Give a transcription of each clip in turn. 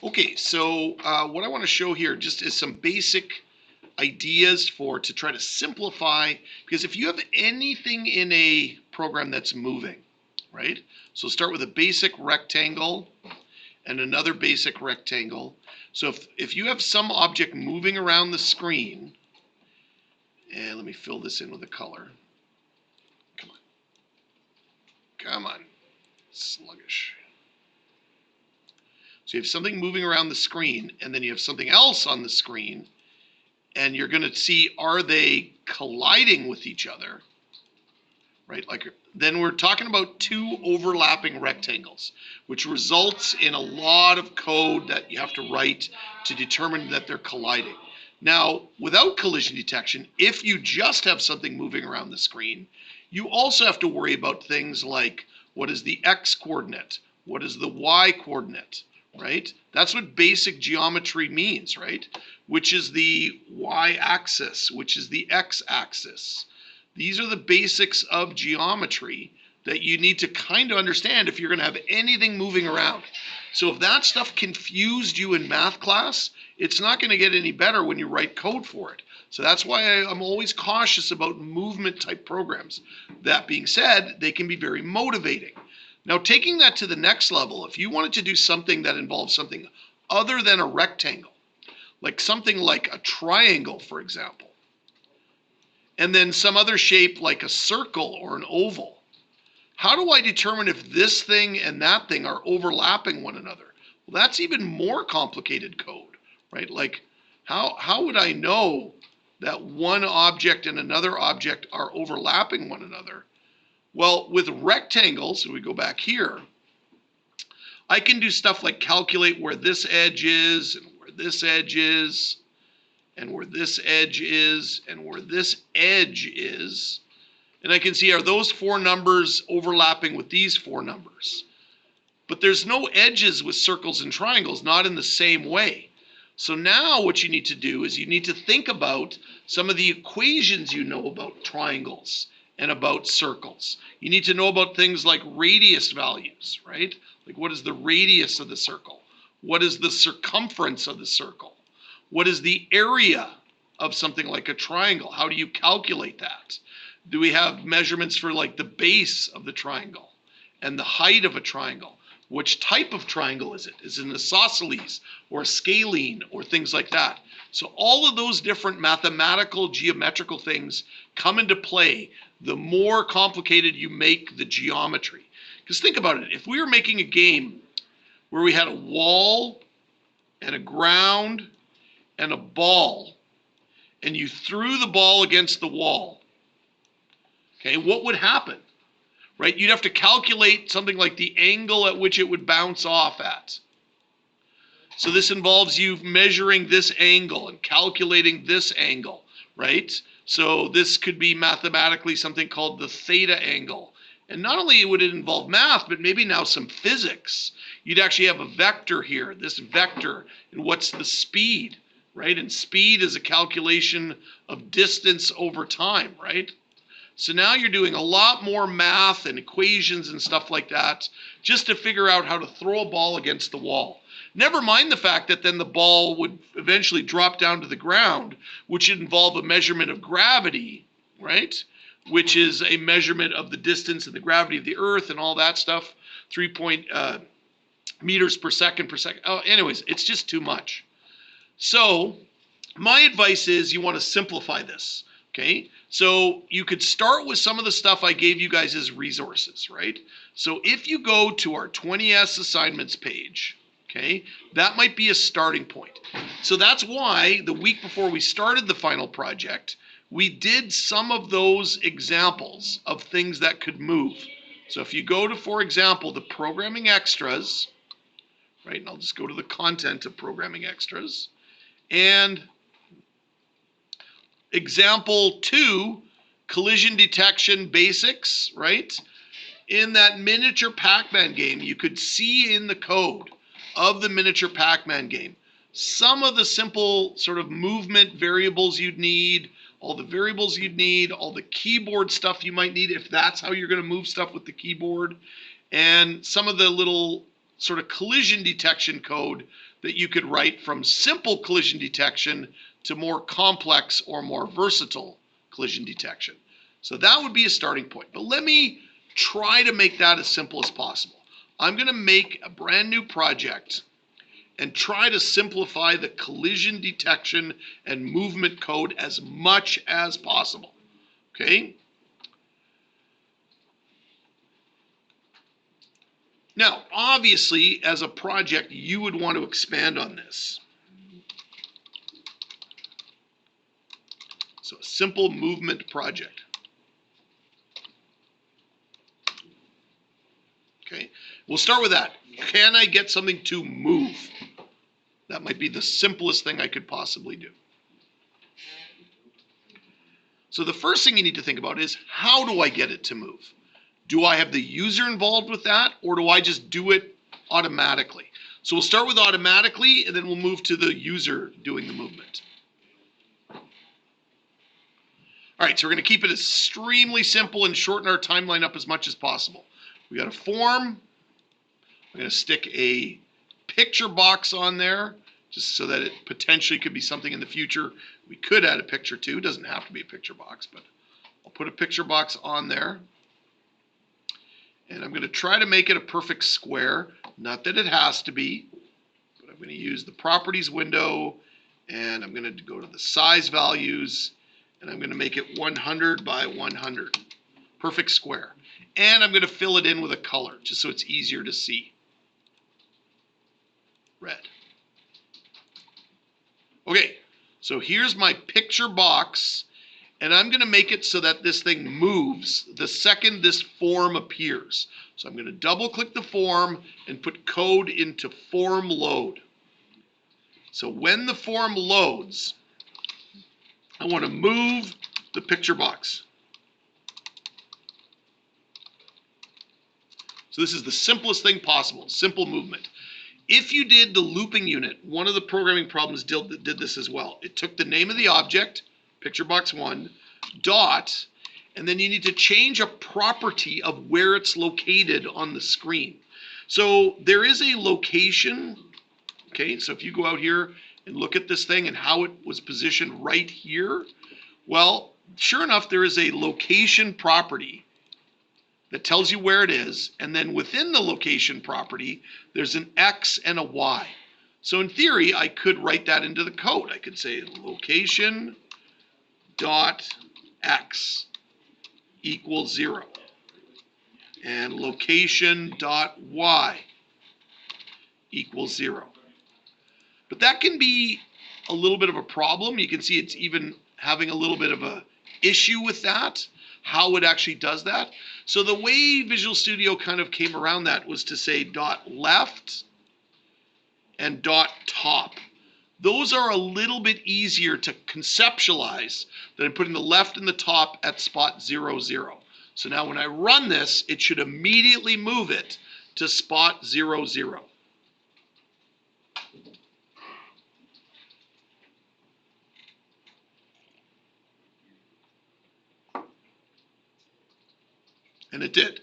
Okay, so what I want to show here just is some basic ideas to try to simplify, because if you have anything in a program that's moving, right? So start with a basic rectangle and another basic rectangle. So if you have some object moving around the screen, and let me fill this in with a color. Come on. Come on. Sluggish. So you have something moving around the screen, and then you have something else on the screen, and you're going to see, are they colliding with each other, right? Like, then we're talking about two overlapping rectangles, which results in a lot of code that you have to write to determine that they're colliding. Now, without collision detection, if you just have something moving around the screen, you also have to worry about things like, what is the x coordinate? What is the y coordinate, right? That's what basic geometry means, right? Which is the y-axis, which is the x-axis. These are the basics of geometry that you need to kind of understand if you're going to have anything moving around. So if that stuff confused you in math class, it's not going to get any better when you write code for it. So that's why I'm always cautious about movement type programs. That being said, they can be very motivating. Now, taking that to the next level, if you wanted to do something that involves something other than a rectangle, like something like a triangle, for example, and then some other shape like a circle or an oval, how do I determine if this thing and that thing are overlapping one another? Well, that's even more complicated code, right? Like, how would I know that one object and another object are overlapping one another? Well, with rectangles, so we go back here, I can do stuff like calculate where this edge is and where this edge is and where this edge is and where this edge is. And I can see, are those four numbers overlapping with these four numbers? But there's no edges with circles and triangles, not in the same way. So now what you need to do is you need to think about some of the equations you know about triangles and about circles. You need to know about things like radius values, right? Like, what is the radius of the circle? What is the circumference of the circle? What is the area of something like a triangle? How do you calculate that? Do we have measurements for like the base of the triangle and the height of a triangle? Which type of triangle is it? Is it an isosceles or a scalene or things like that? So all of those different mathematical, geometrical things come into play the more complicated you make the geometry. Because think about it, if we were making a game where we had a wall and a ground and a ball, and you threw the ball against the wall, okay, what would happen? Right? You'd have to calculate something like the angle at which it would bounce off at. So this involves you measuring this angle and calculating this angle, right? So this could be mathematically something called the theta angle. And not only would it involve math, but maybe now some physics. You'd actually have a vector here, this vector, and what's the speed, right? And speed is a calculation of distance over time, right? So now you're doing a lot more math and equations and stuff like that just to figure out how to throw a ball against the wall. Never mind the fact that then the ball would eventually drop down to the ground, which would involve a measurement of gravity, right? Which is a measurement of the distance and the gravity of the earth and all that stuff, 3 meters per second per second. Oh, anyways, it's just too much. So my advice is you want to simplify this. Okay, so you could start with some of the stuff I gave you guys as resources, right? So if you go to our 20S assignments page, okay, that might be a starting point. So that's why the week before we started the final project, we did some of those examples of things that could move. So if you go to, for example, the programming extras, right, and I'll just go to the content of programming extras, and example 2, collision detection basics, right? In that miniature Pac-Man game, you could see in the code of the miniature Pac-Man game some of the simple sort of movement variables you'd need, all the variables you'd need, all the keyboard stuff you might need if that's how you're going to move stuff with the keyboard, and some of the little sort of collision detection code that you could write from simple collision detection to more complex or more versatile collision detection. So that would be a starting point. But let me try to make that as simple as possible. I'm going to make a brand new project and try to simplify the collision detection and movement code as much as possible. Okay? Now, obviously, as a project, you would want to expand on this. So a simple movement project. Okay, we'll start with that. Can I get something to move? That might be the simplest thing I could possibly do. So the first thing you need to think about is, how do I get it to move? Do I have the user involved with that, or do I just do it automatically? So we'll start with automatically, and then we'll move to the user doing the movement. All right, so we're going to keep it extremely simple and shorten our timeline up as much as possible. We got a form. I'm going to stick a picture box on there, just so that it potentially could be something in the future we could add a picture to. It doesn't have to be a picture box, but I'll put a picture box on there. And I'm going to try to make it a perfect square. Not that it has to be, but I'm going to use the properties window, and I'm going to go to the size values, and I'm going to make it 100 by 100. Perfect square. And I'm going to fill it in with a color, just so it's easier to see. Red. Okay, so here's my picture box, and I'm going to make it so that this thing moves the second this form appears. So I'm going to double click the form and put code into form load. So when the form loads, I want to move the picture box. So this is the simplest thing possible, simple movement. If you did the looping unit, one of the programming problems did this as well. It took the name of the object, picture box 1, dot, and then you need to change a property of where it's located on the screen. So there is a location, okay, so if you go out here and look at this thing and how it was positioned right here, well, sure enough, there is a location property that tells you where it is, and then within the location property, there's an X and a Y. So in theory, I could write that into the code. I could say location dot X equals 0, and location dot Y equals 0. But that can be a little bit of a problem. You can see it's even having a little bit of a issue with that, how it actually does that. So the way Visual Studio kind of came around that was to say dot left and dot top. Those are a little bit easier to conceptualize than putting the left and the top at spot 0, 0. So now when I run this, it should immediately move it to spot 0, 0. And it did.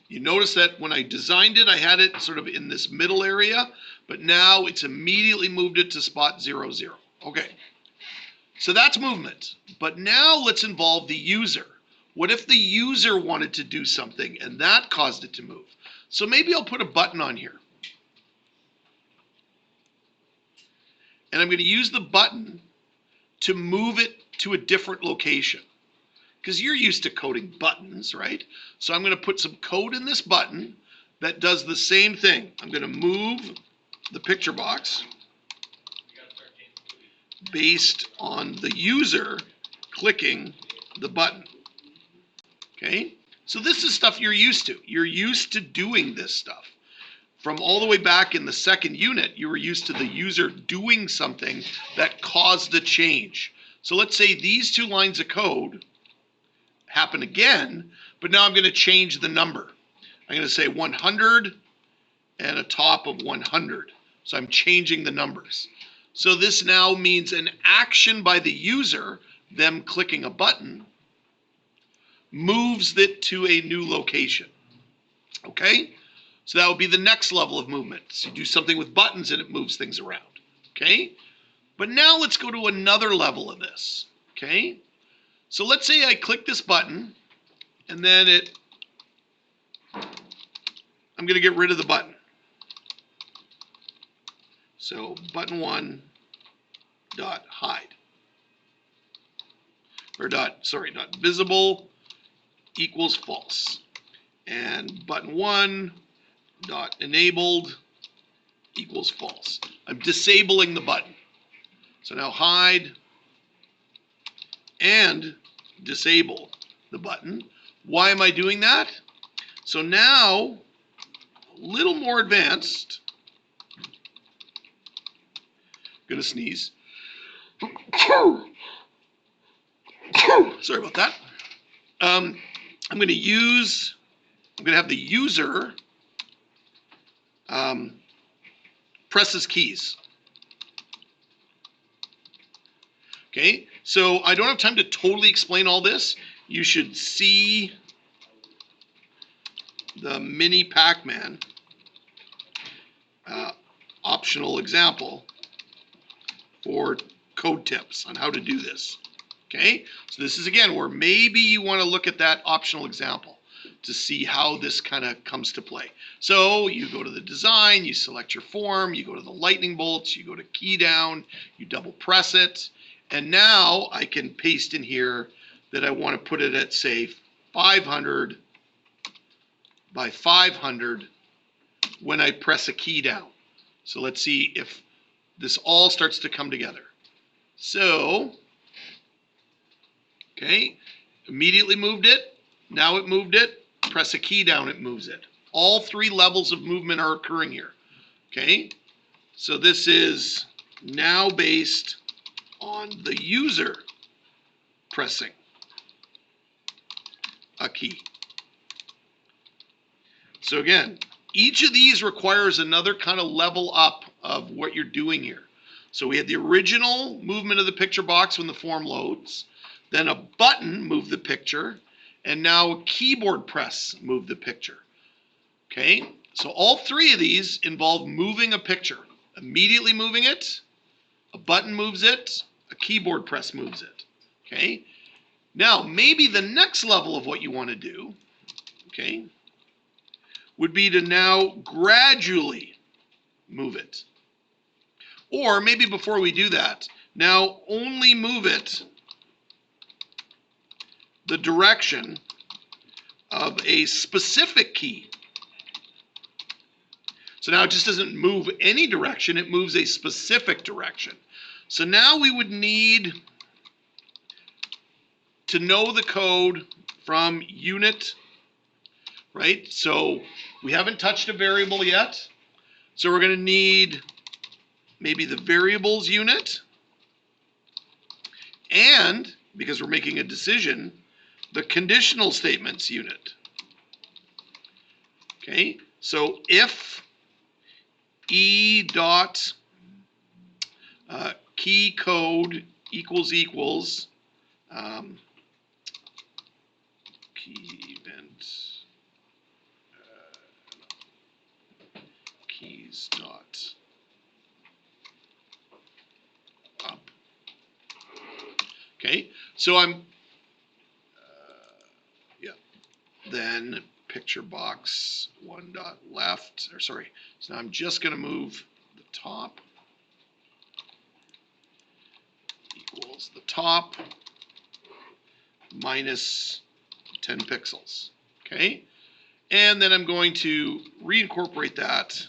You notice that when I designed it, I had it sort of in this middle area, but now it's immediately moved it to spot 0, 0. Okay, so that's movement. But now let's involve the user. What if the user wanted to do something and that caused it to move? So maybe I'll put a button on here. And I'm going to use the button to move it to a different location. Because you're used to coding buttons, right? So I'm going to put some code in this button that does the same thing. I'm going to move the picture box based on the user clicking the button. Okay? So this is stuff you're used to. You're used to doing this stuff. From all the way back in the second unit, you were used to the user doing something that caused a change. So let's say these two lines of code happen again, but now I'm going to change the number. I'm going to say 100 and a top of 100. So I'm changing the numbers. So this now means an action by the user, them clicking a button, moves it to a new location. Okay? So that would be the next level of movement. So you do something with buttons and it moves things around. Okay? But now let's go to another level of this. Okay? So let's say I click this button and then I'm going to get rid of the button. So button 1 dot hide. Or dot visible equals false. And button 1 dot enabled equals false. I'm disabling the button. So now hide and disable the button. Why am I doing that? So now, a little more advanced. Gonna sneeze. Sorry about that. I'm gonna have the user press his keys. Okay, so I don't have time to totally explain all this. You should see the mini Pac-Man optional example for code tips on how to do this. Okay, so this is again where maybe you want to look at that optional example to see how this kind of comes to play. So you go to the design, you select your form, you go to the lightning bolts, you go to key down, you double press it, and now I can paste in here that I want to put it at, say, 500 by 500 when I press a key down. So let's see if this all starts to come together. So, okay, immediately moved it. Now it moved it. Press a key down, it moves it. All three levels of movement are occurring here. Okay, so this is now based on the user pressing a key. So again, each of these requires another kind of level up of what you're doing here. So we had the original movement of the picture box when the form loads, then a button moved the picture, and now a keyboard press moved the picture. Okay, so all three of these involve moving a picture. Immediately moving it, a button moves it, a keyboard press moves it. Okay, now maybe the next level of what you want to do, okay, would be to now gradually move it. Or maybe before we do that, now only move it the direction of a specific key. So now it just doesn't move any direction, it moves a specific direction. So now we would need to know the code from unit, right? So we haven't touched a variable yet. So we're going to need maybe the variables unit, and because we're making a decision, the conditional statements unit. Okay, so if e dot key code equals key event keys dot up. Okay, so I'm then picture box 1 dot left, or sorry, so now I'm just going to move the top equals the top minus 10 pixels. Okay, and then I'm going to reincorporate that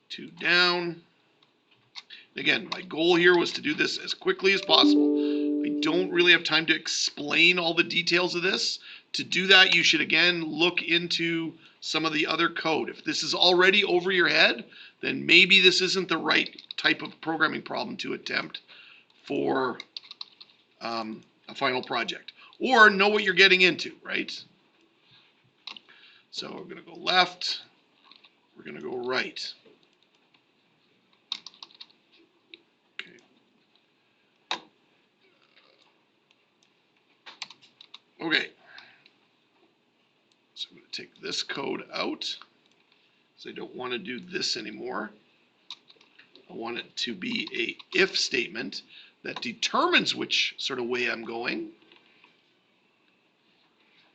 to down. Again, my goal here was to do this as quickly as possible. I don't really have time to explain all the details of this. To do that, you should again look into some of the other code. If this is already over your head, then maybe this isn't the right type of programming problem to attempt for a final project. Or know what you're getting into, right? So we're going to go left, we're going to go right. Okay. take this code out, so I don't want to do this anymore. I want it to be a if statement that determines which sort of way I'm going.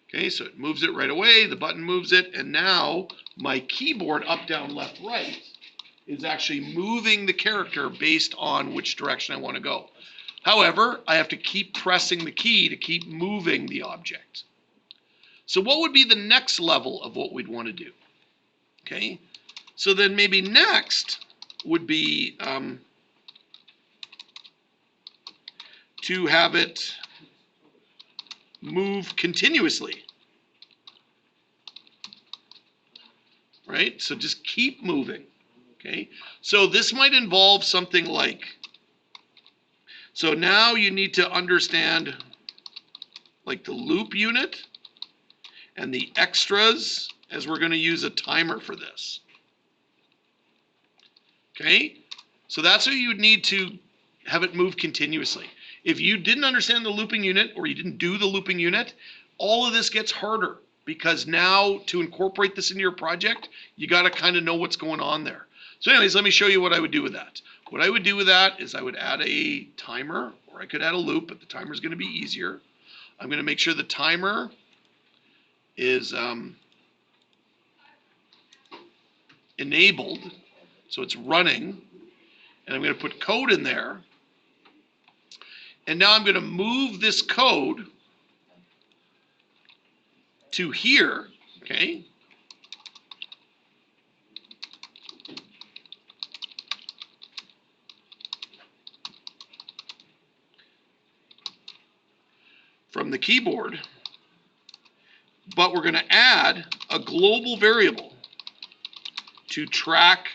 Okay, so it moves it right away, the button moves it, and now my keyboard up, down, left, right is actually moving the character based on which direction I want to go. However, I have to keep pressing the key to keep moving the object. So what would be the next level of what we'd want to do? Okay, so then maybe next would be to have it move continuously. Right? So just keep moving. Okay? So this might involve something like, so now you need to understand like the loop unit and the extras, as we're going to use a timer for this. Okay? So that's what you would need to have it move continuously. If you didn't understand the looping unit or you didn't do the looping unit, all of this gets harder because now to incorporate this into your project, you got to kind of know what's going on there. So anyways, let me show you what I would do with that. What I would do with that is I would add a timer, or I could add a loop, but the timer is going to be easier. I'm going to make sure the timer is enabled, so it's running, and I'm going to put code in there. And now I'm going to move this code to here, okay? From the keyboard, but we're going to add a global variable to track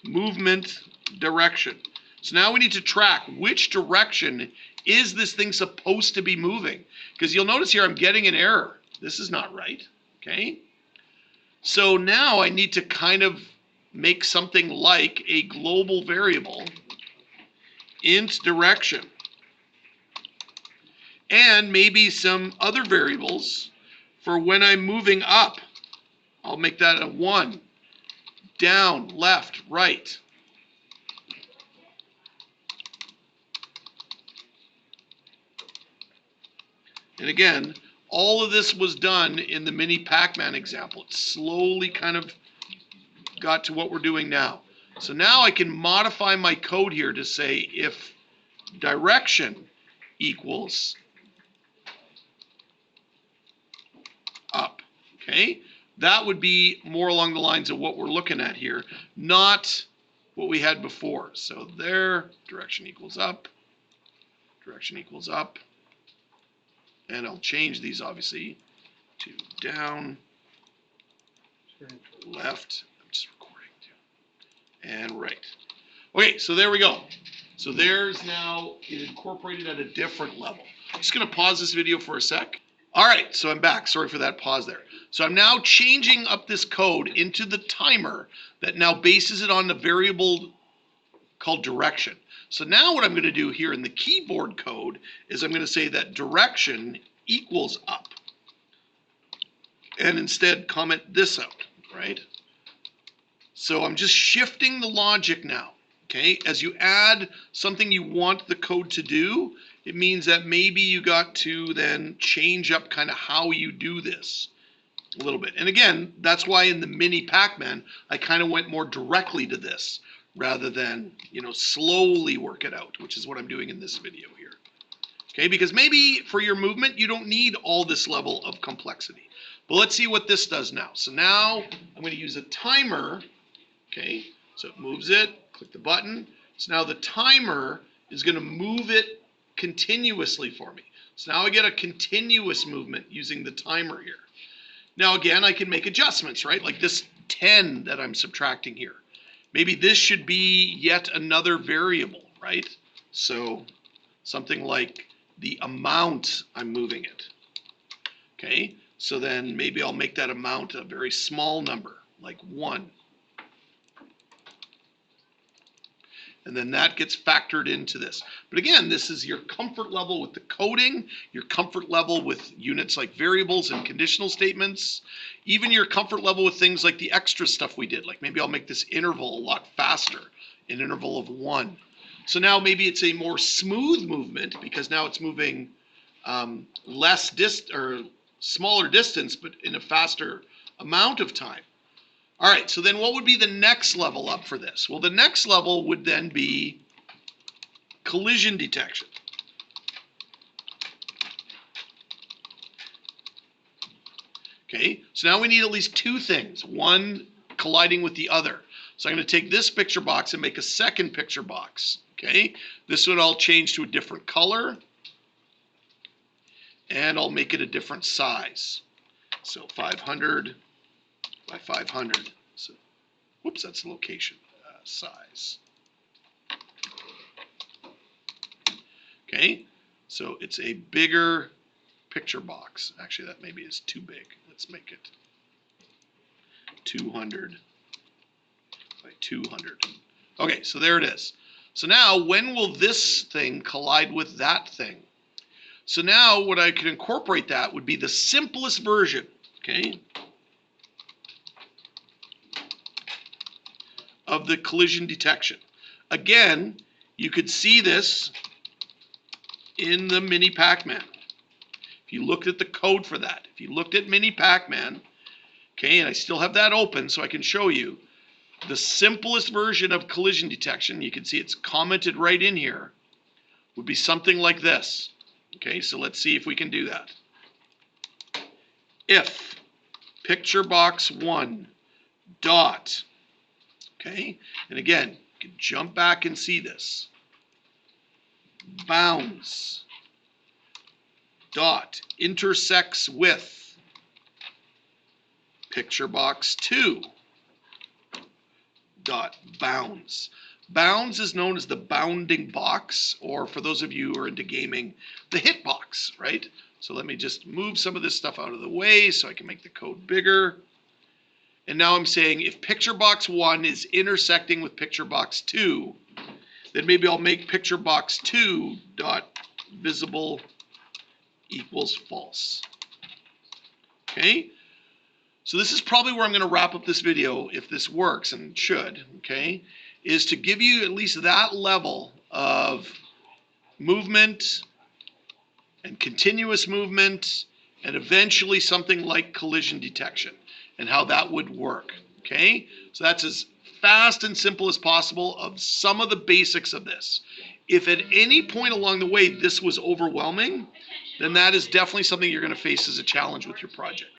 movement direction. So now we need to track which direction is this thing supposed to be moving? Because you'll notice here I'm getting an error. This is not right, okay? So now I need to kind of make something like a global variable int direction. And maybe some other variables for when I'm moving up. I'll make that a 1, down, left, right. And again, all of this was done in the mini Pac-Man example. It slowly kind of got to what we're doing now. So now I can modify my code here to say if direction equals up, okay? That would be more along the lines of what we're looking at here, not what we had before. So there, direction equals up, and I'll change these obviously to down, left, I'm just recording too, and right. Okay, so there we go. So there's now it incorporated at a different level. I'm just gonna pause this video for a sec. All right, so I'm back. Sorry for that pause there. So I'm now changing up this code into the timer that now bases it on the variable called direction. So now what I'm going to do here in the keyboard code is I'm going to say that direction equals up. And instead comment this out, right? So I'm just shifting the logic now, okay? As you add something you want the code to do, it means that maybe you got to then change up kind of how you do this a little bit. And again, that's why in the mini Pac-Man, I kind of went more directly to this rather than, slowly work it out, which is what I'm doing in this video here. Okay, because maybe for your movement, you don't need all this level of complexity. But let's see what this does now. So now I'm going to use a timer. Okay, so it moves it, click the button. So now the timer is going to move it continuously for me. So now I get a continuous movement using the timer here. Now again, I can make adjustments, right? Like this 10 that I'm subtracting here. Maybe this should be yet another variable, right? So something like the amount I'm moving it. Okay, so then maybe I'll make that amount a very small number, like 1. And then that gets factored into this. But again, this is your comfort level with the coding, your comfort level with units like variables and conditional statements, even your comfort level with things like the extra stuff we did. Like maybe I'll make this interval a lot faster, an interval of 1. So now maybe it's a more smooth movement because now it's moving smaller distance, but in a faster amount of time. All right, so then what would be the next level up for this? Well, the next level would then be collision detection. Okay, so now we need at least 2 things, one colliding with the other. So I'm going to take this picture box and make a second picture box. Okay, this would all change to a different color, and I'll make it a different size. So 500 by 500. So, whoops, that's the location size. Okay, so it's a bigger picture box. Actually, that maybe is too big. Let's make it 200 by 200. Okay, so there it is. So now, when will this thing collide with that thing? So now what I could incorporate that would be the simplest version, okay, of the collision detection. Again, you could see this in the Mini Pac-Man. If you looked at the code for that, if you looked at Mini Pac-Man, okay, and I still have that open so I can show you, the simplest version of collision detection, you can see it's commented right in here, would be something like this. Okay, so let's see if we can do that. If picture box 1 dot, okay, and again, you can jump back and see this, bounds dot intersects with picture box 2 dot bounds. Bounds is known as the bounding box, or for those of you who are into gaming, the hit box, right? So let me just move some of this stuff out of the way so I can make the code bigger. And now I'm saying if picture box 1 is intersecting with picture box 2, then maybe I'll make picture box 2 dot visible equals false. Okay? So this is probably where I'm going to wrap up this video, if this works, and it should, okay, is to give you at least that level of movement and continuous movement and eventually something like collision detection and how that would work, okay? So that's as fast and simple as possible of some of the basics of this. If at any point along the way this was overwhelming, then that is definitely something you're going to face as a challenge with your project.